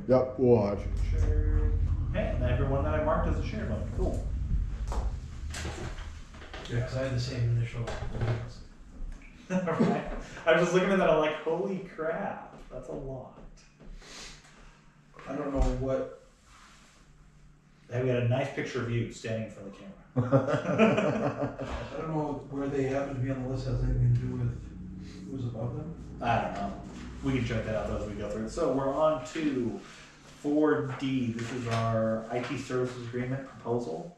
Yep, we'll watch. Shared. Okay, and everyone that I marked as a shared one. Cool. Yeah, cause I had the same initial. Right. I was just looking at that. I'm like, holy crap, that's a lot. I don't know what. Hey, we had a nice picture of you standing in front of the camera. I don't know where they happen to be on the list, has anything to do with who's above them? I don't know. We can check that out as we go through it. So we're on to 4D. This is our IT services agreement proposal.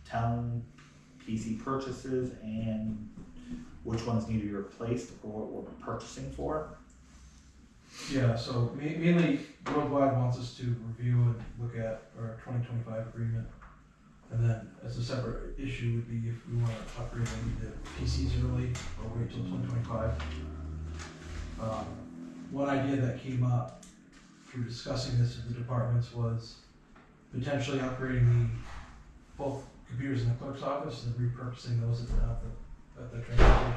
Town PC purchases and which ones need to be replaced or what we're purchasing for. Yeah, so mainly Worldwide wants us to review and look at our 2025 agreement. And then as a separate issue would be if we want to upgrade any of the PCs early or wait till 2025. One idea that came up through discussing this with the departments was potentially upgrading both computers in the clerk's office and repurposing those at the train station.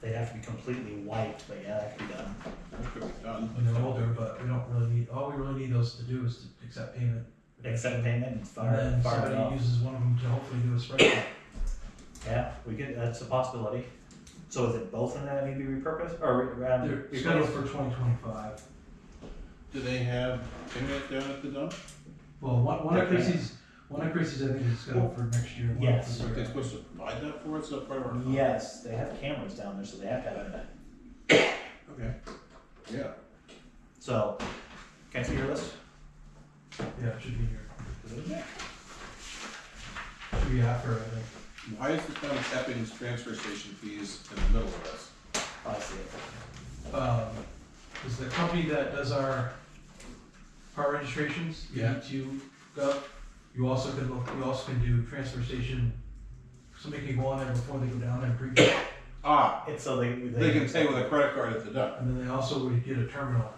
They'd have to be completely wiped, but yeah, that could be done. That could be done. And they're older, but we don't really need, all we really need those to do is to accept payment. Accept payment and And fire then it somebody off. uses one of them to hopefully do a spreadsheet. Yeah, we could, that's a possibility. So is it both of them that need to be repurposed or They're scheduled for 2025. Do they have internet down at the dump? Well, one of Chrissy's I think is scheduled for next year. one Yes. for Are this they year. supposed to provide that for us? That's part of our contract? Yes, they have cameras down there, so they have to have internet. Okay. Yeah. So, can I see your list? Yeah, it should be here. Is it in there? Should be after, I think. Why is the town Epping's transfer station fees in the middle of this? Oh, I see it. Is the company that does our car registrations, Yeah. ED2 Gov. You also can do transfer station. Somebody can go on there before they go down there and prepay. Ah, It's so they they can pay with a credit card at the dump And then they also would get a terminal.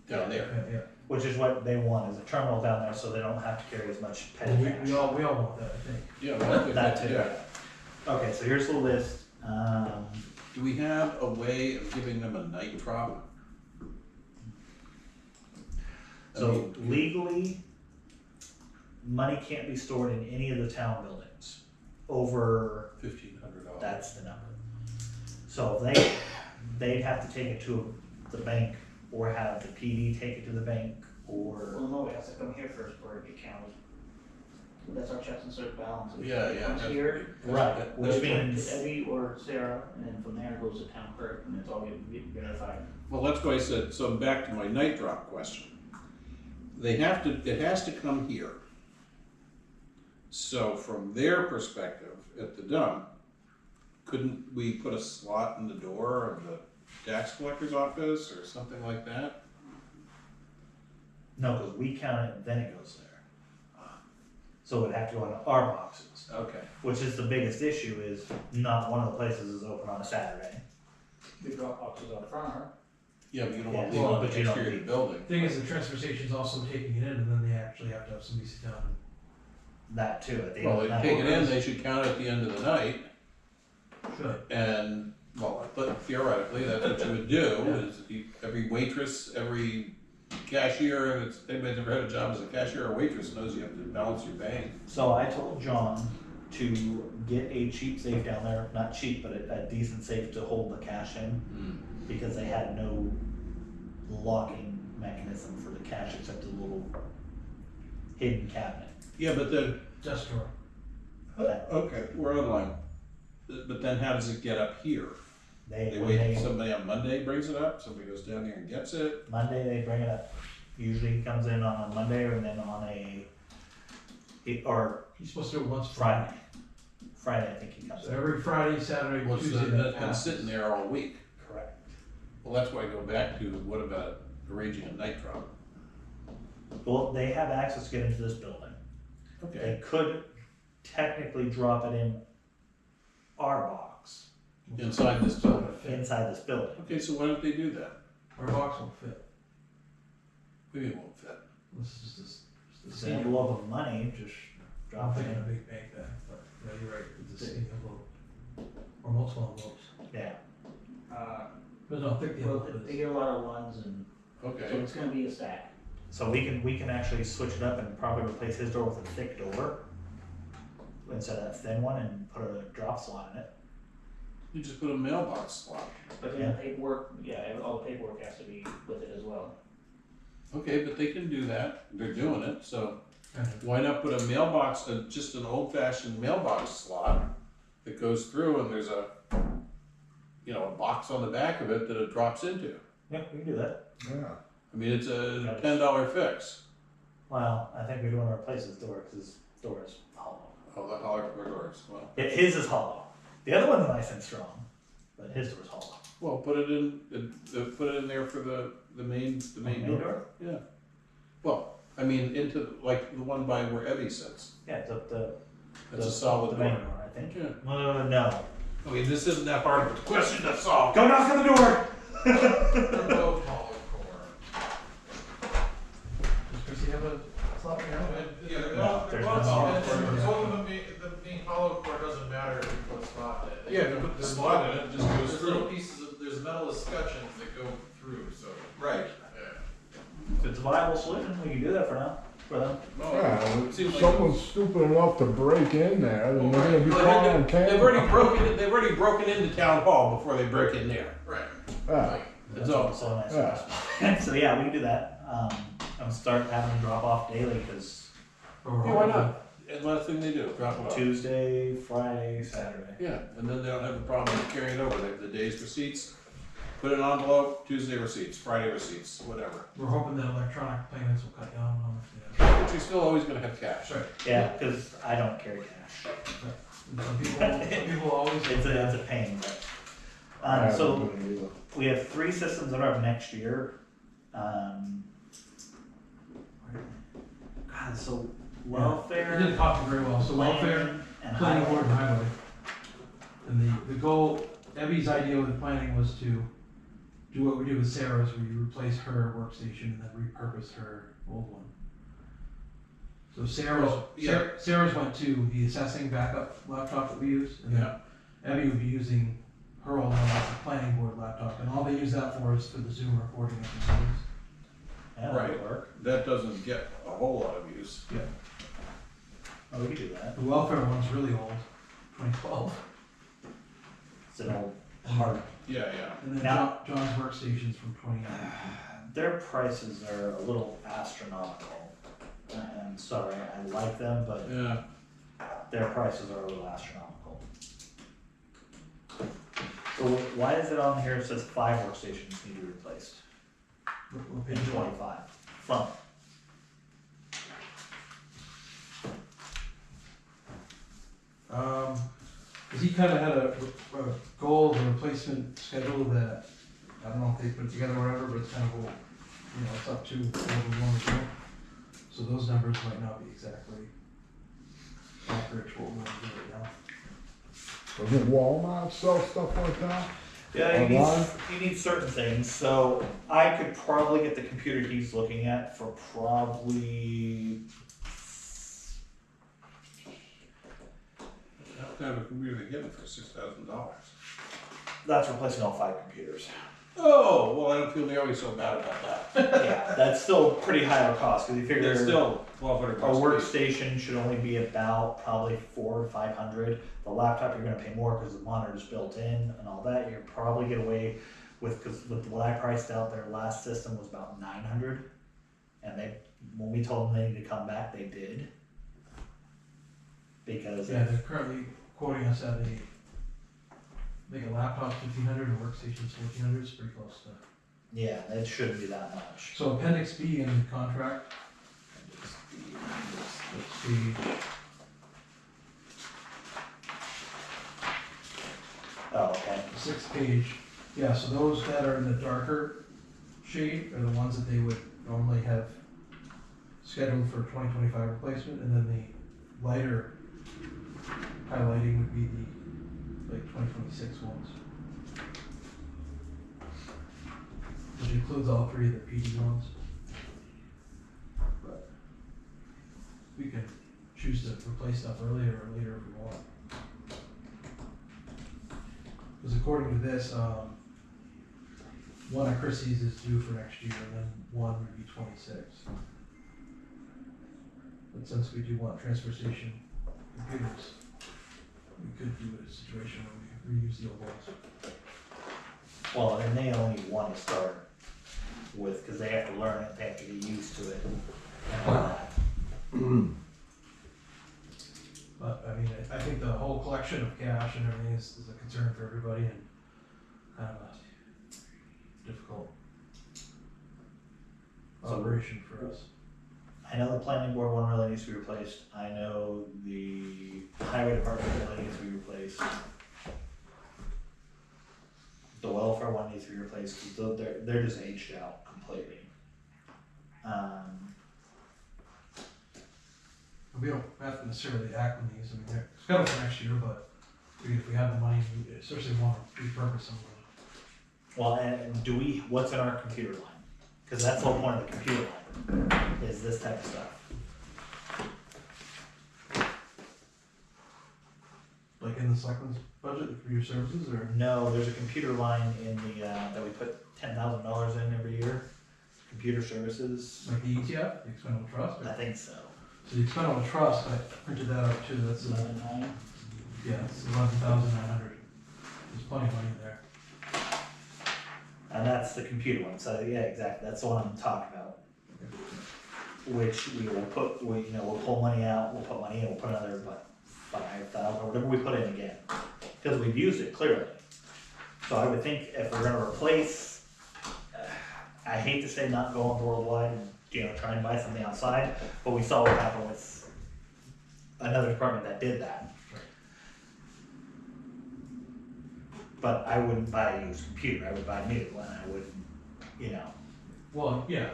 down there. Yeah. which is what they want, is a terminal down there so they don't have to carry as much petty Well, cash. we all want that, I think. Yeah, well, That too. yeah. Okay, so here's the list. Do we have a way of giving them a night drop? I So mean, legally, money can't be stored in any of the town buildings over, $1,500. that's the number. So they'd have to take it to the bank or have the PD take it to the bank or, Well, no, it has to come here first for it to be counted. That's our checks and search balance. Yeah, It yeah. comes that's- here, right, that- which goes means, to Eddie or Sarah, and then from there it goes to town clerk, and it's all getting verified. Well, that's why I said, so back to my night drop question. It has to come here. So from their perspective at the dump, couldn't we put a slot in the door of the tax collector's office or something like that? no, because we count it, then it goes there. So it'd have to go into our boxes, Okay. which is the biggest issue, is not one of the places is open on a Saturday. The drop boxes out front are. Yeah, but you don't Yeah, want to leave well, on the but you don't exterior of the leave. building. Thing is, the transfer station's also taking it in, and then they actually have to have somebody sit down and. That too, at the end Well, of they the night. take it in, they should count it at the end of the night, Should. and, well, theoretically, that's what you would do, is every waitress, every cashier, if anybody's ever had a job as a cashier or waitress knows you have to balance your bank. So I told John to get a cheap safe down there, not cheap, but a decent safe to hold the cash in, because they had no locking mechanism for the cash except a little hidden cabinet. Yeah, but then, Desk drawer. okay, we're online, but then how does it get up here? They When wait, somebody on Monday brings it up, somebody goes down there and gets it? Monday they bring it up. Usually he comes in on a Monday or then on or He's supposed to do it once Friday. Friday I think he comes So in. every Friday, Saturday, Well, so Tuesday. then that it's been passes. sitting there all week. Correct. Well, that's why I go back to, what about arranging a night drop? Well, they have access to get into this building. Okay, They could technically drop it in our box inside this building. inside this building. Okay, so why don't they do that? Our box won't fit. Maybe it won't fit. This is just It's the the same. envelope of money, just I'm drop it thinking a in. big bank then, but yeah, you're right, it's the same envelope. Or multiple envelopes. Yeah. Depends how thick the Well, envelope they is. get a lot of ones and, so Okay, it's gonna be a stack. So we can actually switch it up and probably replace his door with a thick door instead of that thin one and put a drop slot in it. you just put a mailbox slot. But then the paperwork, yeah, all the paperwork has to be with it as well. Okay, but they can do that, they're doing it, so Kind why not put a mailbox, just an old fashioned mailbox slot that goes through and there's a, you know, a box on the back of it that it drops into. Yeah, we can do that. Yeah. I mean, it's a $10 fix. Well, I think we want to replace his door because his door is hollow. Oh, the hollow doors, well. His is hollow. The other one's nice and strong, but his door's hollow. Well, put it in there for the main Main door. door? Yeah. Well, I mean, into, like, the one by where Evie sits. Yeah, it's up the. That's the- a solid the main door. door, I think. Yeah. No. I mean, this isn't that hard of a question to solve. Go knock on the door. Remote hollow core. Does Chrissy have a slot right now? Yeah, No, there's no both solid of them, core. both of them, the main hollow core doesn't matter if you put a slot in it. Yeah, if you put the slot in it, it just goes There's little through. pieces of, there's metal escutcheons that go through, so. Right. Yeah. If it's a viable solution, we can do that for now. For them. Yeah, It if seems like- someone's stupid enough to break in there, then they're gonna be Well, calling they've already camera. they've already broken into town hall before they break in there. Right. Yeah, That's all. So nice. Yeah. So yeah, we can do that. And start having them drop off daily because Or Yeah, why not? And last thing they do, drop it off. Tuesday, Friday, Saturday. Yeah, and then they don't have a problem with carrying it over. They have the day's receipts, put it in an envelope, Tuesday receipts, Friday receipts, whatever. We're hoping that electronic payments will cut down on it. But you're still always gonna have cash. Right. Yeah, because I don't carry cash. Some people always. It's a pain. But, I haven't so been either. we have 3 systems that are up next year. God, so welfare, You did copy very well, so welfare, planning, and planning highway. board and highway. And the goal, Evie's idea with the planning was to do what we did with Sarah's, where you replace her workstation and then repurpose her old one. So Well, yeah. Sarah's went to the assessing backup laptop that we use, and then Evie would be using her old one as a planning board laptop, and all they use that for is for the Zoom recording of the meetings. Yeah, that would work. That doesn't get a whole lot of use. Oh, we could do that. The welfare one's really old, 2012. It's an old hard. Yeah. And then Now- John's workstation's from 2018. Their prices are a little astronomical. I'm sorry, I like them, but Yeah. their prices are a little astronomical. So why is it on here, it says 5 workstations need to be replaced What in page is that? 25? From, Cause he kinda had a goal of a replacement schedule that, I don't know if they put it together or whatever, but it's kind of, it's up to what we want to do. So those numbers might not be exactly accurate to what we want to do right now. Doesn't Walmart sell stuff like that? yeah, Online? you need certain things, so I could probably get the computer he's looking at for probably, What kind of a computer they getting for $6,000? that's replacing all 5 computers. Oh, well, I don't feel nearly so bad about that. Yeah, that's still pretty high of a cost, cause you figure. It's still $1,200 A bucks. workstation should only be about probably 400 to 500. The laptop you're gonna pay more because the monitor's built in and all that. You're probably get away with, because with what I priced out, their last system was about 900. And when we told them they needed to come back, they did. Because Yeah, they're currently quoting us at a laptop 1,500 and workstations 1,400, it's pretty close to. yeah, it shouldn't be that much. So appendix B in the contract, let's see, Oh, okay. the 6th page, yeah, so those that are in the darker shade are the ones that they would normally have scheduled for 2025 replacement, and then the lighter highlighting would be the 2026 ones. Which includes all 3 of the PD ones. But we can choose to replace stuff earlier or later if we want. Because according to this, one of Chrissy's is due for next year, and then one would be 26. But since we do want transfer station computers, we could do a situation where we reuse the old ones. Well, and they only want to start with, because they have to learn it, they have to get used to it and all that. But, I mean, I think the whole collection of cash and everything is a concern for everybody and kind of a difficult operation for us. I know the planning board one really needs to be replaced. I know the highway department really needs to be replaced. The welfare one needs to be replaced, because they're just aged out completely. We don't have to necessarily act on these, I mean, they're scheduled for next year, but if we have the money, we especially want to repurpose some of them. Well, and do we, what's in our computer line? Because that's the whole point of the computer line, is this type of stuff. Like in the selectmen's budget for your services, or? No, there's a computer line in the, that we put $10,000 in every year, computer services. Like the ETF, the expendable trust? I think so. So the expendable trust, I printed that out too, that's, yeah, it's 11,900. There's plenty of money there. And that's the computer one, so yeah, exactly, that's the one I'm talking about. Which we will put, we'll pull money out, we'll put money in, we'll put another, what, 5,000, or whatever we put in again. Because we've used it clearly. So I would think if we're gonna replace, I hate to say not go on worldwide and, try and buy something outside, but we saw what happened with another department that did that. But I wouldn't buy a used computer, I would buy a new one, I wouldn't, Well, yeah,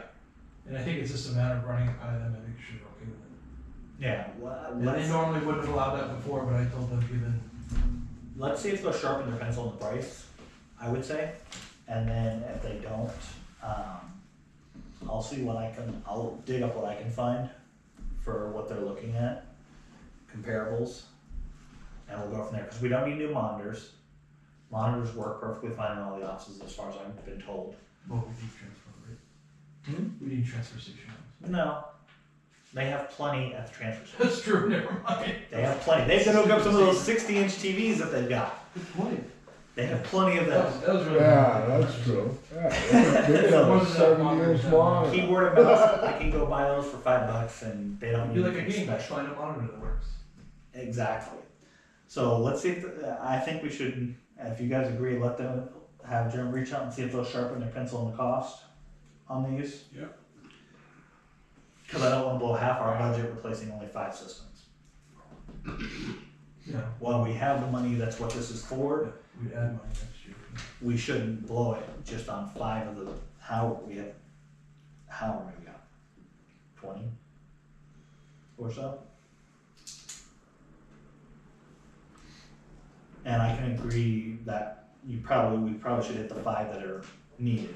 and I think it's just a matter of running it by them and making sure they're okay with it. Yeah, well, And they normally wouldn't have allowed that before, but I told them given, let's see if they'll sharpen their pencil on the price, I would say. And then if they don't, I'll see I'll dig up what I can find for what they're looking at, comparables. And we'll go from there, because we don't need new monitors. Monitors work perfectly fine in all the offices as far as I've been told. well, we need transfer, right? We need transfer station ones. No, they have plenty at the transfer station. That's true, never mind. They have plenty. They can hook up some of those 60-inch TVs that they've got. Good point. They have plenty of them. That was really. Yeah, that's true. Yeah, they could have a 70-inch monitor. Keyboard and mouse, I can go buy those for $5 and they don't Be need like a anything game, special. find a monitor that works. Exactly. So let's see if, I think we should, if you guys agree, let them have Jim reach out and see if they'll sharpen their pencil on the cost on these. Yeah. Because I don't want to blow half our budget replacing only 5 systems. Yeah, While we have the money, that's what this is for, we'd add money next year. we shouldn't blow it just on 5 of the, how many we got? 20 or so? And I can agree that we probably should hit the 5 that are needed.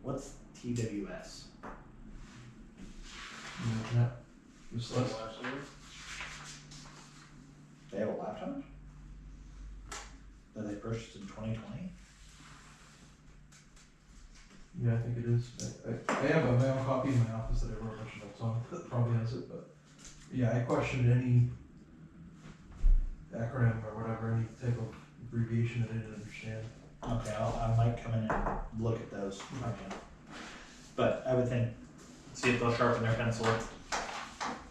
What's TWS? Yeah, just less. They have a laptop? That they purchased in 2020? Yeah, I think it is. I have my own copy in my office that I wrote a bunch of notes on, that probably has it, but yeah, I questioned any acronym or whatever, any type of abbreviation that I didn't understand. Okay, I might come in and look at those. Okay. But I would think, see if they'll sharpen their pencil.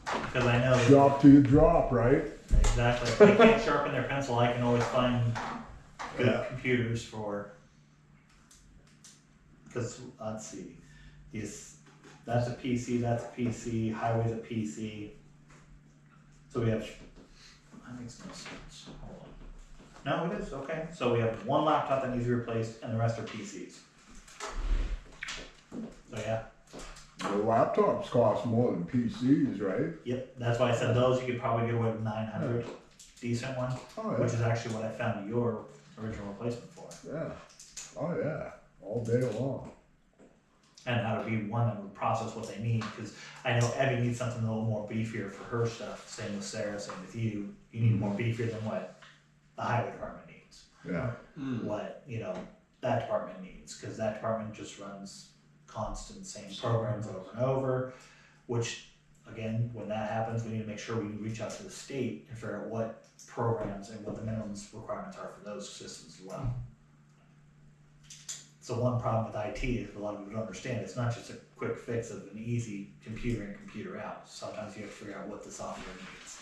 Because I know. Shop till you drop, right? Exactly. If they can't sharpen their pencil, I can always find good Yeah. computers for. Because, let's see. That's a PC, that's a PC, highway's a PC. So we have. That makes no sense. Hold on. No, it is, okay. So we have 1 laptop that needs to be replaced and the rest are PCs. So yeah, The laptops cost more than PCs, right? yep, that's why I said those, you could probably get away with 900, decent one, Oh, which yeah. is actually what I found your original replacement for. Yeah. Oh, yeah. All day long. And that would be one that would process what they need, because I know Abby needs something a little more beefier for her stuff, same with Sarah, same with you. You need more beefier than what the highway department needs. Yeah. What, that department needs, cause that department just runs constant same programs over and over, which, again, when that happens, we need to make sure we reach out to the state and figure out what programs and what the minimum requirements are for those systems as well. So one problem with IT is a lot of people don't understand, it's not just a quick fix of an easy computer in, computer out. Sometimes you have to figure out what the software needs.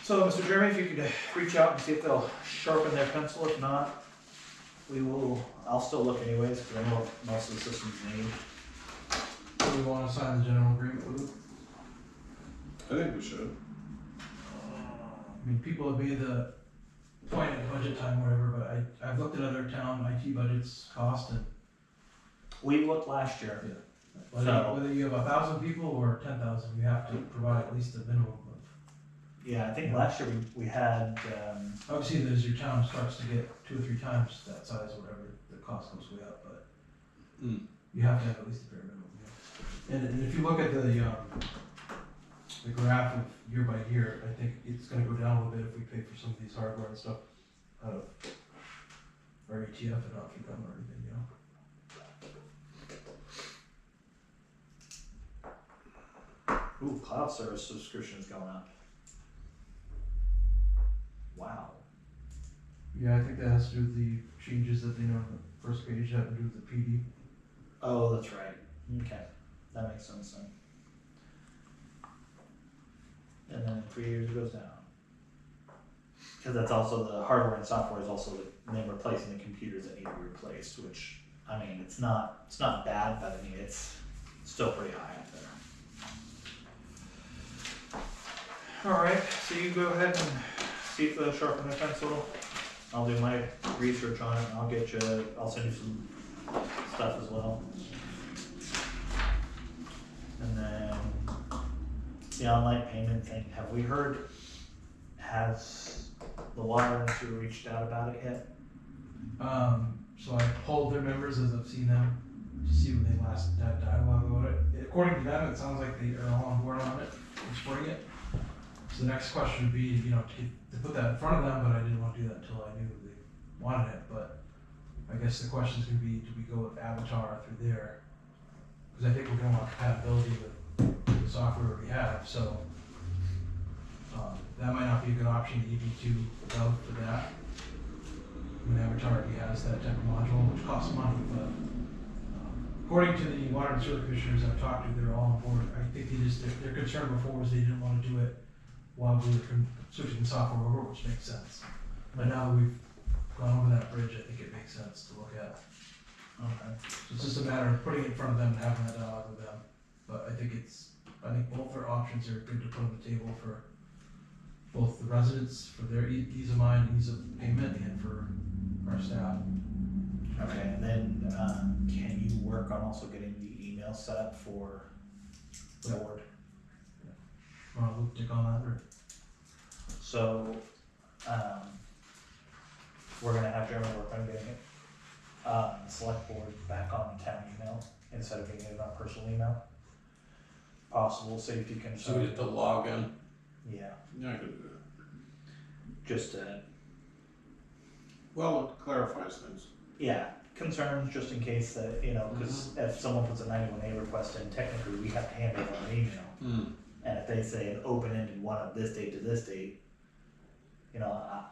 So, Mr. Jeremy, if you could reach out and see if they'll sharpen their pencil. If not, I'll still look anyways, because I know what most of the systems need. Do we want to sign the general agreement with it? I think we should. I mean, people have made the point at budget time, whatever, but I've looked at other town IT budgets cost, and We looked last year. whether you have 1,000 people or 10,000, you have to provide at least a minimum of. Yeah, I think last year we had, Obviously, as your town starts to get 2 or 3 times that size or whatever, the cost goes way up, but you have to have at least a bare minimum. Yeah. And if you look at the graph of year by year, I think it's gonna go down a little bit if we pay for some of these hardware and stuff out of our ETF and not from them or anything, you know? ooh, cloud service subscriptions going up. Wow. Yeah, I think that has to do with the changes that they know on the first page have to do with the PD. Oh, that's right. Okay, that makes sense then. And then in 3 years it goes down. Because that's also the hardware and software is also them replacing the computers that need to be replaced, which, I mean, it's not bad, but I mean, it's still pretty high up there. All right, so you go ahead and see if they'll sharpen their pencil. I'll do my research on it and I'll send you some stuff as well. And then the online payment thing, have we heard, has the water and sewer reached out about it yet? So I polled their members as I've seen them to see when they last had dialogue about it. According to them, it sounds like they are all on board on it, supporting it. So the next question would be, to put that in front of them, but I didn't want to do that until I knew they wanted it. But I guess the question is going to be, do we go with Avatar through there? Because I think we're going to want compatibility with the software we have. So that might not be a good option to EV2 without for that. When Avatar already has that type of module, which costs money, but according to the water and sewer commissioners I've talked to, they're all on board. I think their concern before was they didn't want to do it while we were switching the software over, which makes sense. But now that we've gone over that bridge, I think it makes sense to look at. Okay. So it's just a matter of putting it in front of them and having that dialogue with them. But I think both their options are good to put on the table for both the residents, for their ease of mind, ease of payment, and for our staff. Okay, and then can you work on also getting the email set up for the board? Want to loop Dick on that, or? So, we're gonna have Jeremy work on getting it, select board back on town email instead of getting it on personal email. Possible safety concern. So we have to log in. Yeah, Yeah, I could do that. just, Well, it clarifies things. yeah, concerns just in case that, cause if someone puts a 91A request in, technically we have to handle it on an email. And if they say an open-ended one of this date to this date,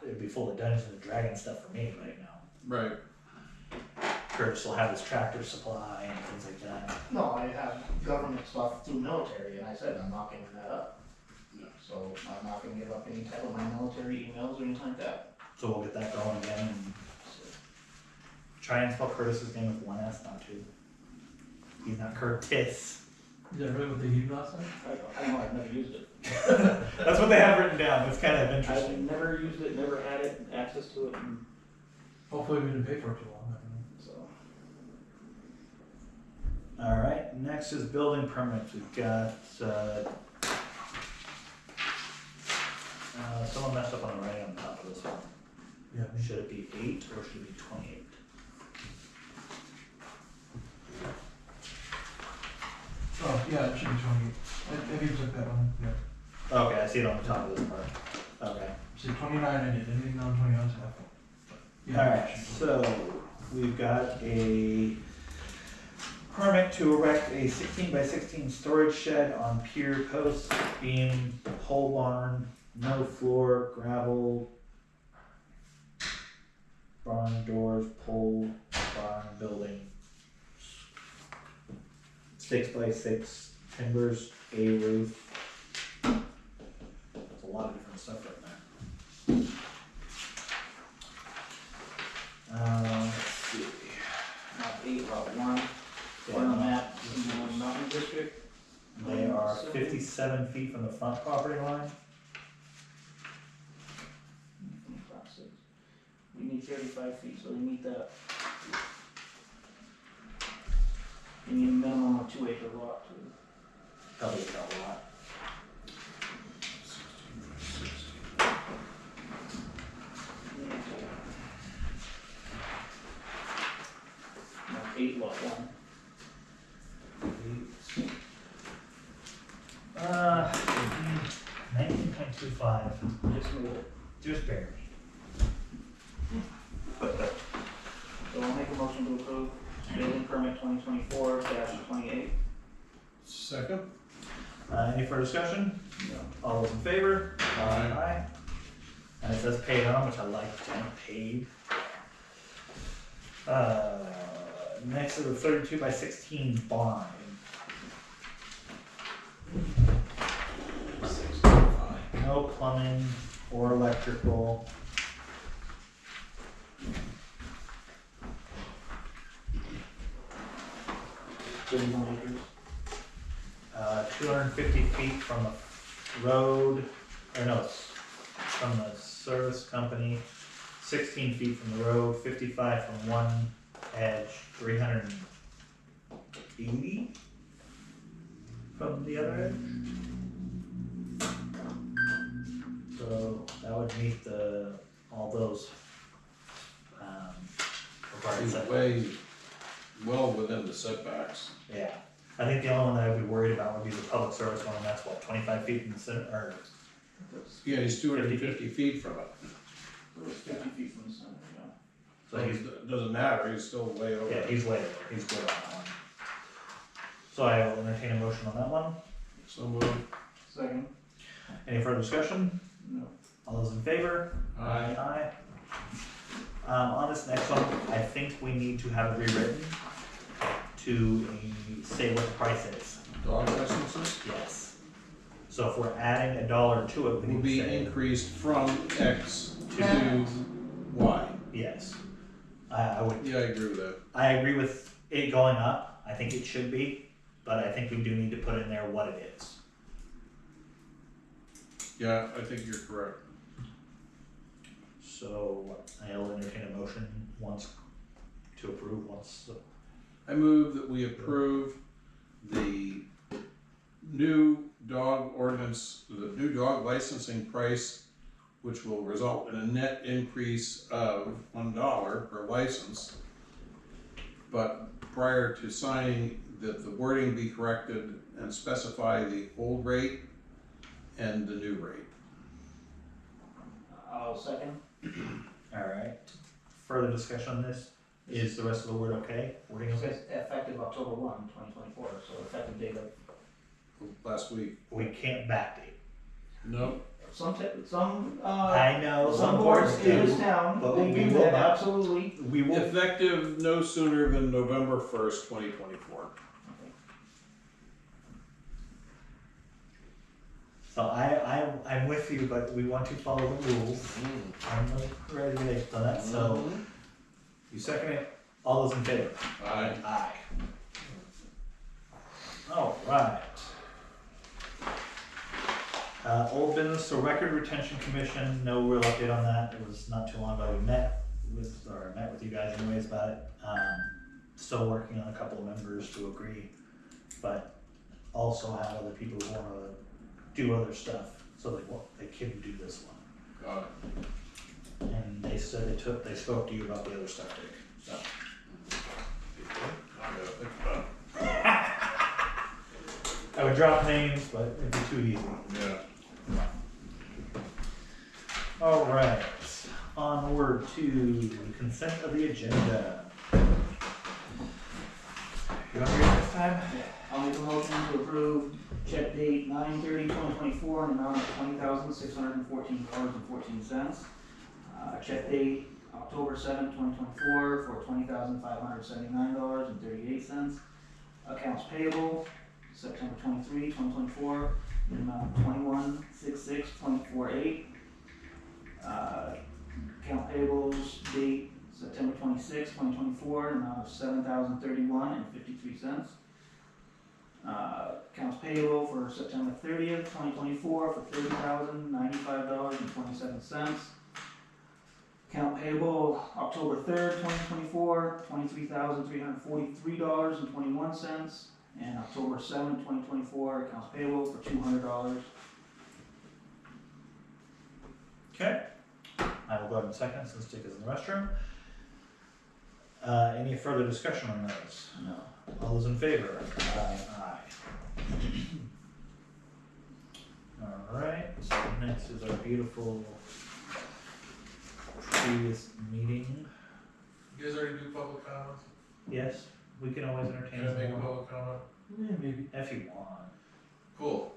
it'd be full of Dungeons and Dragons stuff for me right now. Right. Curtis will have his tractor supply and things like that. No, I have government stuff through military, and I said I'm not giving that up. Yeah. So I'm not gonna give up any type of my military emails or anything like that. So we'll get that going again and try and spell Curtis's name with one S, not two. He's not Curtis. Is that really what they used last time? I know, I've never used it. That's what they have written down. It's kind of I've interesting. never used it, never had it, access to it, and Hopefully we didn't pay for it too long. I don't know. so. All right, next is building permits. We've got, someone messed up on the writing on the top of this one. Yeah. Should it be 8 or should it be 28? Oh, yeah, it should be 28. Maybe you took that one, yeah. Okay, I see it on the top of this part. Okay. See, 29 I did, anything non-29 is half. Yeah. Alright, so we've got a permit to erect a 16 by 16 storage shed on pier post, beam, pole barn, no floor, gravel, barn doors, pole, barn building, 6 by 6 timbers, a roof. There's a lot of different stuff right there. Let's see. Lot 8, lot 1, Yeah, on the map, in the mountain district. They are 57 feet from the front property line. We need 35 feet, so they meet that. You need a minimum of 2 acre lot too. Probably about a lot. Lot 8, lot 1. 19.25. Just move it. Just barely. So I'll make a motion to approve building permit 2024-28. Second? Any further discussion? No. All those in favor? Aye. And it says paid on, which I like, damn paid. Next is a 32 by 16 barn. No plumbing or electrical. Acres. 250 feet from the road, or no, it's from the service company, 16 feet from the road, 55 from one edge, 380 from the other edge. So that would meet all those required He's setbacks. way, well within the setbacks. Yeah, I think the only one that I'd be worried about would be the public service one, and that's what, 25 feet from the center, or Yeah, he's 250 feet from it. It was 50 feet from the center, yeah. so he's, It doesn't matter, he's still way over. yeah, he's way over, he's good on that one. So I will entertain a motion on that one. So moved. Second? Any further discussion? No. All those in favor? Aye. Aye. On this next one, I think we need to have it rewritten to say what the price is. Dog licenses Yes. So if we're adding $1 to it, we will need to be say, increased from X to Y. yes. I would, Yeah, I agree with that. I agree with it going up, I think it should be, but I think we do need to put in there what it is. Yeah, I think you're correct. So I'll entertain a motion to approve once. I move that we approve the new dog ordinance, the new dog licensing price, which will result in a net increase of $1 per license. But prior to signing, that the wording be corrected and specify the old rate and the new rate. I'll second. Alright, further discussion on this? Is the rest of the word okay? Wording It okay? says effective October 1, 2024, so effective date of, Last week. We can't backdate. No. I know, some boards in this do, town, but they we do will that, not. absolutely. We will, Effective no sooner than November 1st, 2024. so I'm with you, but we want to follow the rules. I'm not ready to make that, so you second it, all those in favor? Aye. Aye. Alright. Old business, so record retention commission, no real update on that, it was not too long ago, we met with you guys anyways about it. Still working on a couple of members to agree, but also have other people who wanna do other stuff, so they can do this one. Got it. And they said they spoke to you about the other stuff, Dick, so. I gotta think about it. I would drop names, but it'd be too easy. Yeah. Alright, onward to consent of the agenda. You want to read it this time? I'll make a motion to approve check date 9/30/2024 in the amount of $20,614.14. Check date October 7th, 2024 for $20,579.38. Accounts payable September 23, 2024 in the amount of $21,660.48. Account payables date September 26, 2024 in the amount of $7,031.53. Accounts payable for September 30th, 2024 for $30,095.27. Account payable October 3rd, 2024, $23,343.21. And October 7th, 2024, accounts payable for $200. Okay. I will go ahead and second since Dick is in the restroom. Any further discussion on those? No. All those in favor? Aye. Alright, so next is our beautiful previous meeting. You guys already do public comments? Yes, we can always entertain Can I make a more public comment? Yeah, maybe. if you want. Cool.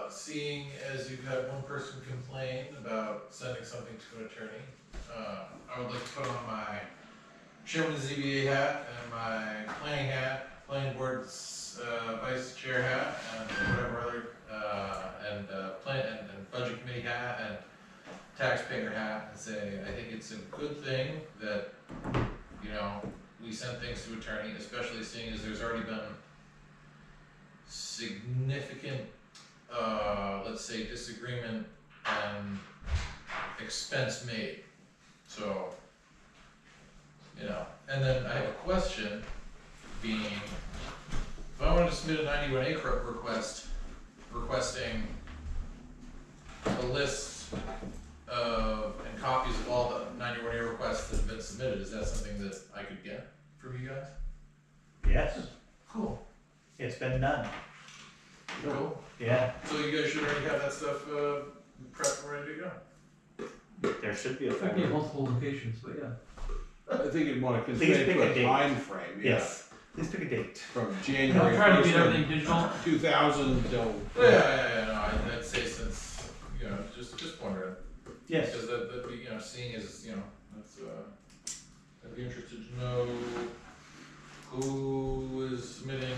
Seeing as you've had one person complain about sending something to an attorney, I would like to put on my chairman of the ZBA hat and my planning board's vice chair hat, and whatever other, and budget committee hat and taxpayer hat, and say, I think it's a good thing that, you know, we send things to attorney, especially seeing as there's already been significant, let's say, disagreement and expense made. So, you know, and then I have a question being, if I wanted to submit a 91A request, requesting a list of, and copies of all the 91A requests that have been submitted, is that something that I could get from you guys? Yes, Cool. it's been done. Cool. Yeah, So you guys should already have that stuff prepped and ready to go. there should be a It could be at folder. multiple locations, but yeah. I think you'd wanna Please constrain pick to a a date. time frame, yeah. Yes, please pick a date. From I'm January trying to first get everything digital. 2000 till. Yeah, no, I'd say since, you know, just wondering. Yes. Because that, you know, seeing as, you know, that's, I'd be interested to know who is submitting,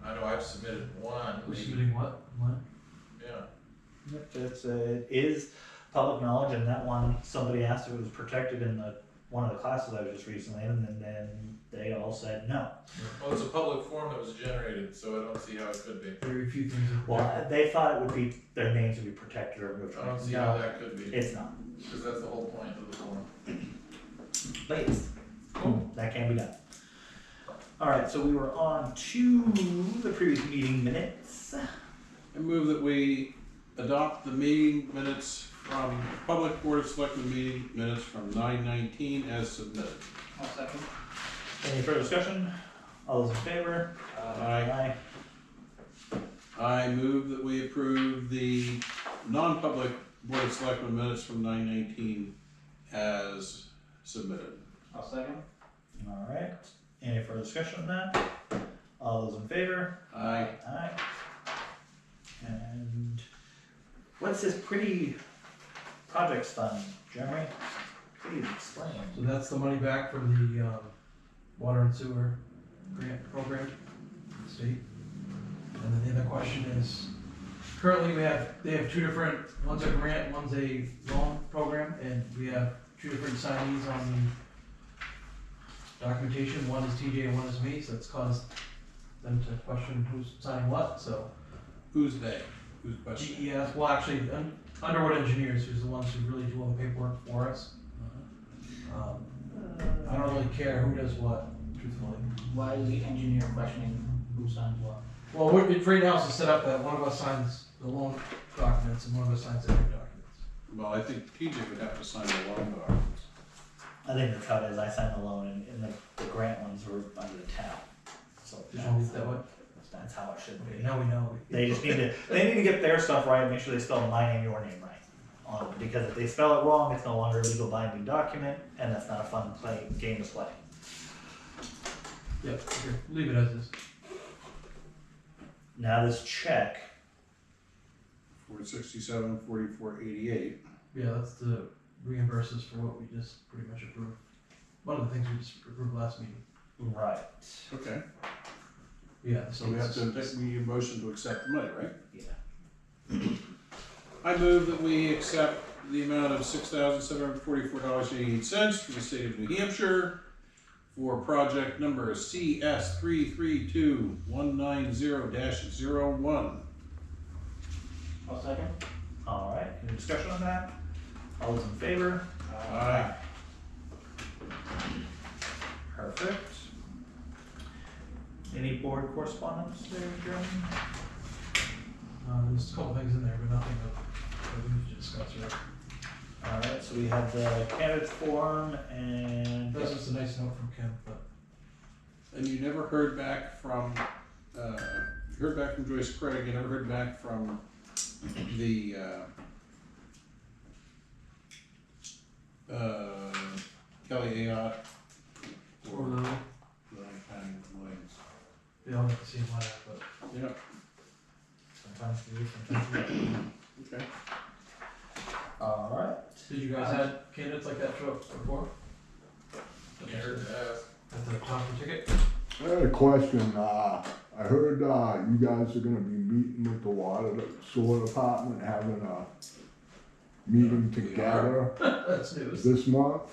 I know I've submitted one. Who's maybe- submitting what? When? Yeah, Yep, it is public knowledge, and that one, somebody asked if it was protected in one of the classes I was just recently in, and then they all said no. well, it's a public form that was generated, so I don't see how it could be. Very few things are Well, they thought it would be, their names would be protected or removed I from don't it. see how No, that could be, it's not. because that's the whole point of the form. But yes, that can be done. Alright, so we were on to the previous meeting minutes. I move that we adopt the meeting minutes from Public Board of Selectmen meeting minutes from 9/19 as submitted. I'll second. Any further discussion? All those in favor? Aye. I move that we approve the non-public Board of Selectmen minutes from 9/19 as submitted. I'll second. Alright, any further discussion on that? All those in favor? Aye. Aye. And what's this pretty projects fund, Jeremy? Please explain. So that's the money back from the water and sewer grant program, from the state. And then the other question is, currently they have two different, one's a grant, one's a loan program, and we have two different signees on the documentation. One is TJ and one is me, so it's caused them to question who's signing what, so. Who's they? Who's question? GES, well, actually, Underwood Engineers, who's the ones who really do all the paperwork for us. I don't really care who does what, truthfully. Why is the engineer questioning who signs what? Well, right now it's set up that one of us signs the loan documents and one of us signs the other documents. Well, I think TJ would have to sign the loan documents. I think that's how it is, I signed the loan and the grant ones were under the town. So Just want to leave that way? that's how it should Okay, be. now we know. They just need to get their stuff right, make sure they spell mine and your name right. on it, because if they spell it wrong, it's no longer a legal binding document, and that's not a fun game to play. Yep, okay, leave it as is. Now this check, 467, 4488. Yeah, that's to reimburse us for what we just pretty much approved. One of the things we just approved last meeting. right, Okay, Yeah, so we have to make a motion to accept the money, right? yeah. I move that we accept the amount of $6,744.88 for the state of New Hampshire for project number CS 332190-01. I'll second. All right, any discussion on that? All those in favor? Aye. Perfect. Any board correspondence there, Jeremy? There's a couple things in there, but nothing that we need to discuss, right? All right, so we have the candidates form and. That's just a nice note from Kim, but. And you never heard back from, you heard back from Joyce Craig, you never heard back from the, Kelly Ayotte or no. Lorraine County Williams. They all have the same letter, but. Yep, Sometimes we do, sometimes we don't. okay. All right. Did you guys have candidates like that show up before? You heard that. At the top of the ticket? I had a question, I heard, you guys are gonna be meeting with the sewer department, having a meeting We together That's news. this month.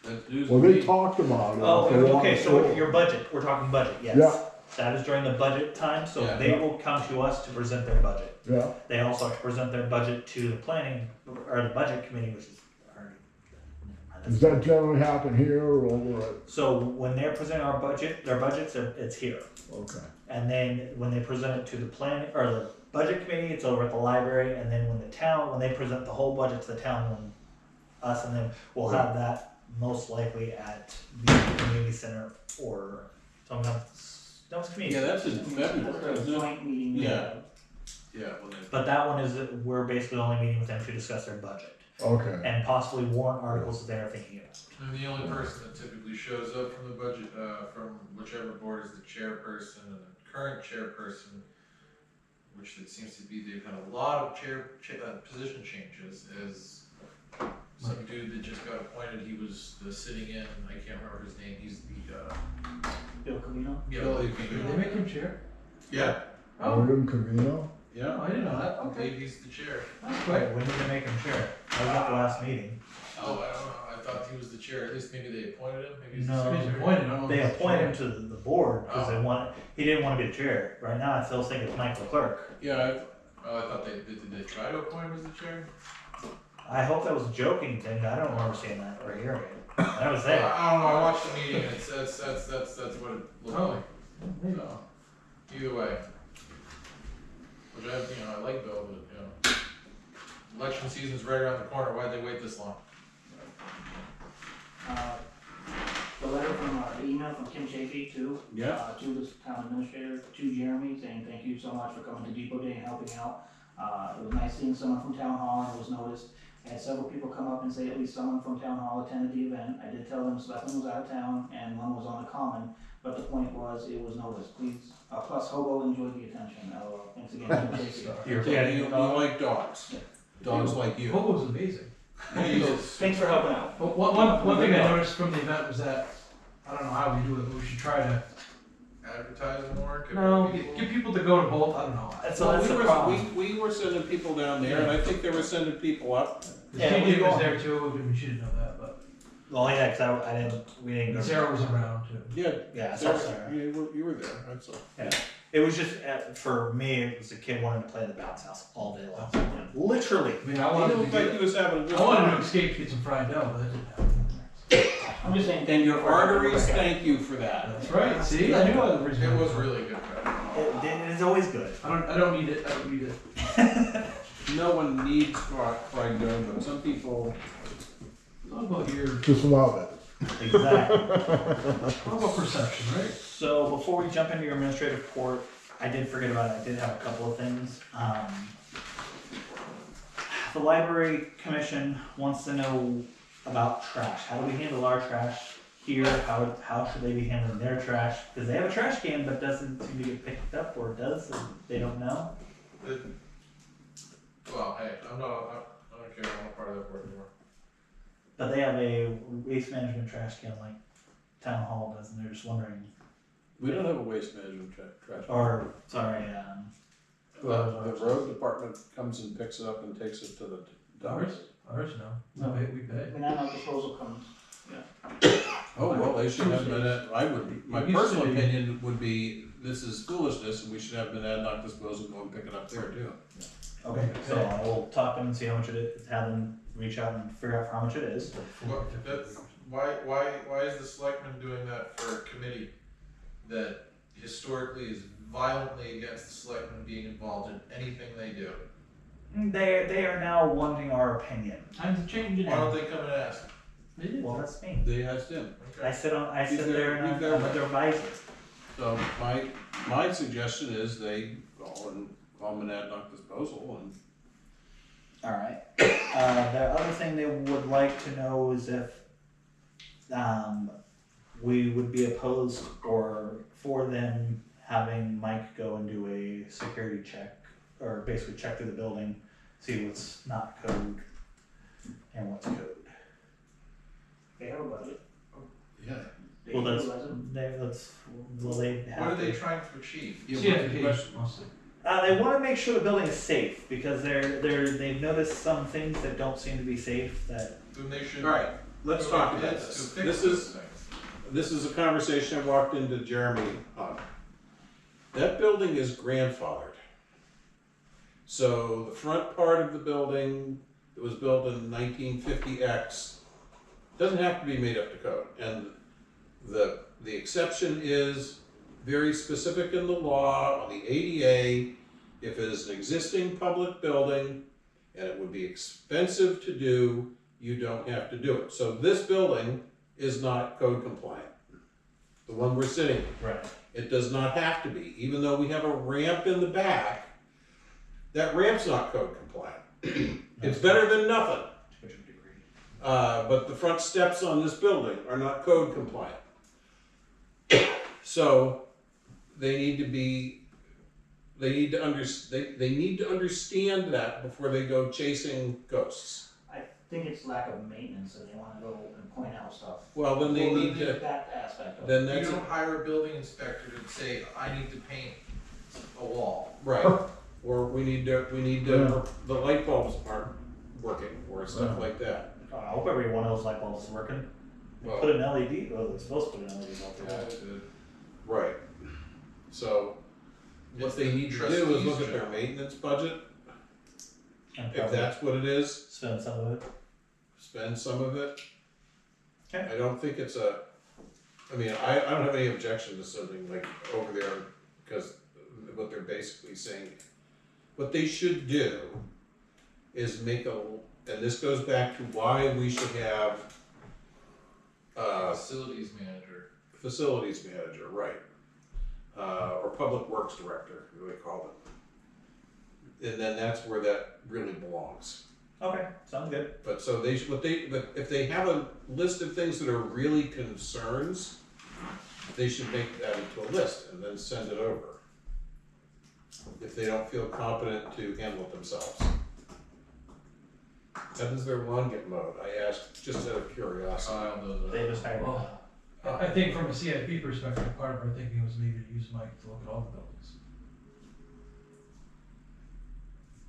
That's news Well, to they me. talked about it. Oh, They want okay, to so sewer. your budget, we're talking budget, yes. Yeah. That is during the budget time, so Yeah. they will come to us to present their budget. Yeah, They also have to present their budget to the planning, or the budget committee, which is already. does that generally happen here or over at, So when they're presenting our budget, their budgets, it's here. okay, And then when they present it to the plan, or the budget committee, it's over at the library, and then when they present the whole budget to the town, when us and them, we'll have that most likely at the community center or some no, it's community. Yeah, that's in That's February, a isn't it? joint meeting. Yeah. Yeah, well, But that one is, we're basically only meeting with them to discuss their budget okay. and possibly warrant articles that they're thinking about. And the only person that typically shows up from the budget, from whichever board is the chairperson and the current chairperson, which it seems to be, they've had a lot of position changes, is some dude that just got appointed, he was the sitting in, I can't remember his name, he's the, Bill Camino? yeah. Billy Did they Camino. make him chair? Yeah, Oh, William Cavino? oh, Yeah, I didn't know that, I okay. believe he's the chair. That's Right, quick. when did they make him chair? I was at the last meeting. Oh, I don't know, I thought he was the chair, at least maybe they appointed him, maybe he's the No. He's secretary. appointed, I don't know. They if he's appoint him chair. to the board because he didn't want to be the chair. Right now, I still think it's Mike the clerk. yeah, Oh, I thought did they try to appoint him as the chair? I hope that was a joking thing. I don't remember seeing that or hearing it. I was there. I don't know, I watched the meeting and that's what it looked Oh. like. So, either way. Which I like Bill, but, election season's right around the corner, why'd they wait this long? The letter from, the email from Kim Chafee to yeah. to the town administrator, to Jeremy, saying thank you so much for coming to Depot Day and helping out. It was nice seeing someone from town hall, and it was noticed. I had several people come up and say at least someone from town hall attended the event. I did tell them Selectman was out of town and one was on the common, but the point was it was noticed. Please, plus Hobo enjoyed the attention. Thanks again, Kim Chafee. You're Yeah, forgetting you like dogs. Dogs like you. Hobo's amazing. Thanks for helping out. Well, one thing I noticed from the event was that, I don't know how we do it, but we should try to, Advertise more? get people to go to both, I don't know. That's, Well, that's the problem. we were sending people down there, and I think they were sending people up. Yeah, Katie we was go- there too, I mean, she didn't know that, but Well, yeah, because we didn't go. and Sarah was around too. Yeah, Yeah, Sarah, Sarah. you were there, that's all. It was just, for me, it was a kid wanting to play in the bounce house all day long. Literally. I mean, I He wanted looked to like he was having a good I wanted to time. escape to get some fried dough, but that didn't happen. I'm just saying. And your arteries thank you for that. That's right, see, I knew I was It was really good, Fred. It is always good. I don't need it, I don't need it. No one needs fried dough, but some people, How about your, Just love it. Exactly. how about perception, right? So before we jump into your administrative report, I did forget about it. I did have a couple of things. the library commission wants to know about trash. How do we handle our trash here? How should they be handling their trash? Because they have a trash can, but doesn't seem to get picked up, or does, and they don't know. Well, hey, I don't care, I'm not part of that board anymore. But they have a waste management trash can like town hall does, and they're just wondering. We don't have a waste management trash. Or sorry, The road department comes and picks it up and takes it to the dump. Ours no, we pay. When that disposal comes, Oh, well, they should have been at, my It used to personal be- opinion would be, this is foolishness, and we should have been ad hoc disposal, go and pick it up there too. okay. So I will talk to them and see how much it is. Have them reach out and figure out how much it is. Why is the selectman doing that for a committee that historically is violently against the selectmen being involved in anything they do? They are now wanting our opinion. time to change it. Why don't they come and ask? Well, that's me. They asked him. I sit He's there their- and he's I'm their their advisor. So my suggestion is they call them an ad hoc disposal and. All right. The other thing they would like to know is if we would be opposed or for them having Mike go and do a security check, or basically check through the building, see what's not code and what's code. They have a budget. Yeah. They Well, utilize them. they have What are they to- trying to achieve? CFP mostly. They want to make sure the building is safe because they've noticed some things that don't seem to be safe. That Then they should. Alright, let's go talk to about bids this. to fix This those is, things. this is a conversation I walked into Jeremy on. That building is grandfathered. So the front part of the building that was built in 1950X doesn't have to be made up to code. And the exception is very specific in the law on the ADA. If it is an existing public building and it would be expensive to do, you don't have to do it. So this building is not code compliant. The one we're sitting in. right. It does not have to be, even though we have a ramp in the back, that ramp's not code compliant. It's better than nothing. But the front steps on this building are not code compliant. So they need to understand that before they go chasing ghosts. I think it's lack of maintenance and they wanna go and point out stuff. Well, then they Well, then need to, That aspect of it. then You that's, don't hire a building inspector to say, I need to paint a wall. right. Or we need to, the light bulbs aren't working or stuff like that. I hope every one of those light bulbs is working. Well, Put an LED. Well, they're supposed to put an LED bulb Yeah, there. it's good. right. So what It's they the need to do is trustee's look at their job. maintenance budget, And if probably that's what it is, spend some of it. spend some of it. Okay. I don't think it's I don't have any objection to something like over there, because what they're basically saying, what they should do is make and this goes back to why we should have Facilities manager. facilities manager, right? Or public works director, who they call it. And then that's where that really belongs. Okay, sounds good. But so they should, but if they have a list of things that are really concerns, they should make that into a list and then send it over. If they don't feel competent to handle it themselves. How does their lawn get mowed? I asked just out of curiosity. Kyle knows that. They just hired. Well, I think from a CIP perspective, part of our thinking was maybe to use Mike to look at all the buildings.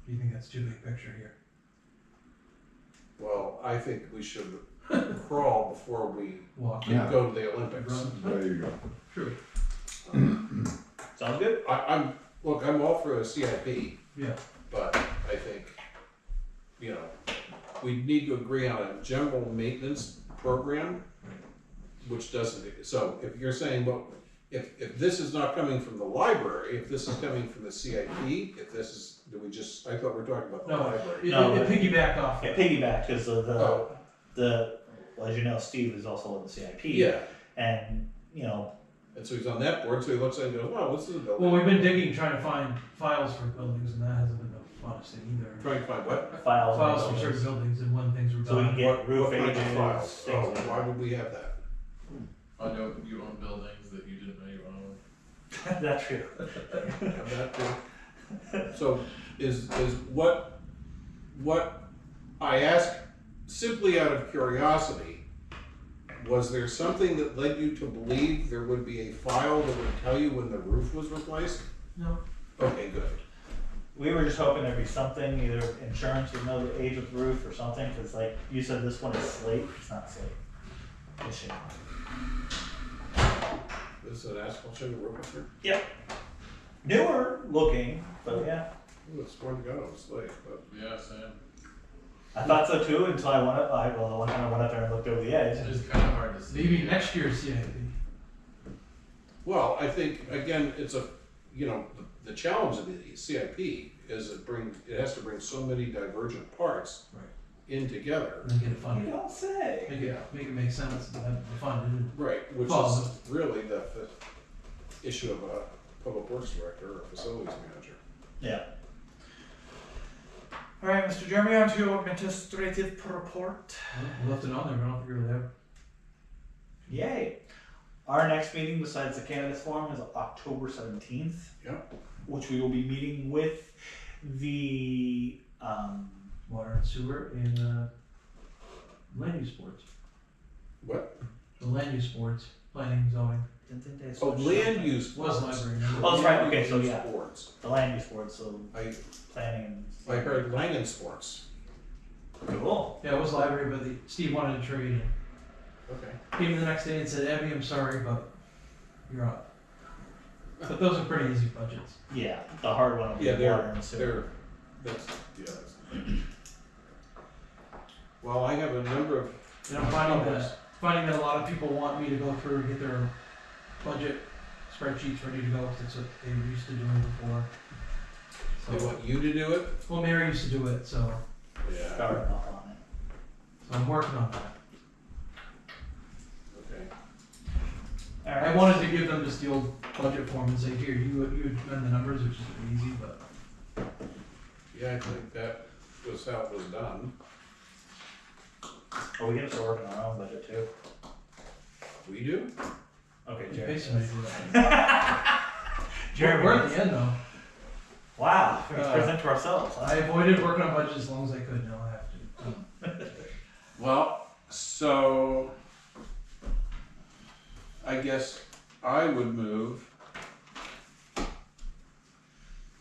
Do you think that's too big a picture here? Well, I think we should crawl before we Walk. Yeah. go to the Olympics. There you go. True. Sounds good. I'm all for a CIP, Yeah. but I think, we need to agree on a general maintenance program, which doesn't, so if you're saying, well, if this is not coming from the library, if this is coming from the CIP, if this is, I thought we were talking about the No, library. it piggybacked off. It piggybacked because of Oh. well, as you know, Steve is also in the CIP. Yeah, And and so he's on that board, so he looks at it and goes, wow, this is a building. Well, we've been digging, trying to find files for buildings, and that hasn't been honestly either. Trying to find what? Files. Files from and certain buildings and when things were So we can done. get roof What kinds of ages, files? things Oh, like why that. would we have that? I know you own buildings that you didn't know you owned. That's true. Have that too. So is what I ask simply out of curiosity, was there something that led you to believe there would be a file that would tell you when the roof was replaced? No. Okay, good. We were just hoping there'd be something, either insurance would know the age of the roof or something, cause like, you said this one is slate, it's not slate. It's shingles. This is an asphalt shingle roof up here? Yep. Newer looking, but yeah. Ooh, it's one to go, it's late, but. Yeah, Sam. I thought so too until I went up, well, the one time I went up there and looked over the edge. It is kind of hard to see. Maybe next year's CIP. Well, I think, again, it's a, the challenge of the CIP is it has to bring so many divergent parts Right. in together. And then get it You funded. don't say. Make it make sense to have the funded. Right, which Well, is really the issue of a public works director or facilities manager. Yeah. Alright, Mr. Jeremy, on to your administrative report. We left it on there, but I don't think we really have. Yay. Our next meeting besides the candidates forum is October 17th. Yep. Which we will be meeting with the, Water and sewer and land use boards. What? The land use boards, planning, zoning, didn't think they Oh, switched land something. use was boards. library. Oh, that's right, okay, Land so use yeah. boards. The land use board, so I planning and. heard Langen Sports. Cool. Yeah, it was library, but Steve wanted to trade and Okay. came in the next day and said, Abby, I'm sorry, but you're up. But those are pretty easy budgets. Yeah, the hard one will be Yeah, water and sewer. That's. Well, I have a number of. And I'm finding that a lot of people want me to go through and get their budget spreadsheets ready to go, 'cause that's what they were used to doing before. They So, want you to do it? well, Mary used to do it, so Yeah. Starting off on it. I'm working on that. Okay. Alright. I wanted to give them just the old budget form and say, here, you run the numbers, which is pretty easy, but Yeah, I think that was how it was done. Are we gonna start working on our own budget too? We do? Okay, you Jeremy. pay somebody to do that. Jeremy. We're at the end though. Wow, we Uh, present to ourselves. Huh? I avoided working on budget as long as I could, now I have to. Well, so I guess I would move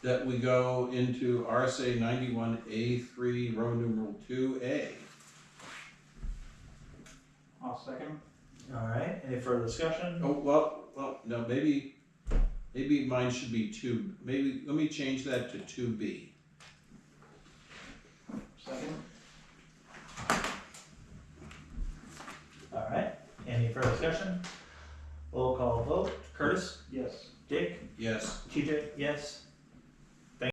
that we go into RSA 91A3, Roman numeral 2A. I'll second. Alright, any further discussion? Oh, well, no, maybe mine should be 2, maybe, let me change that to 2B. Second. Alright, any further discussion? Roll call vote. Curtis? Yes. Dick? Yes. TJ? Yes.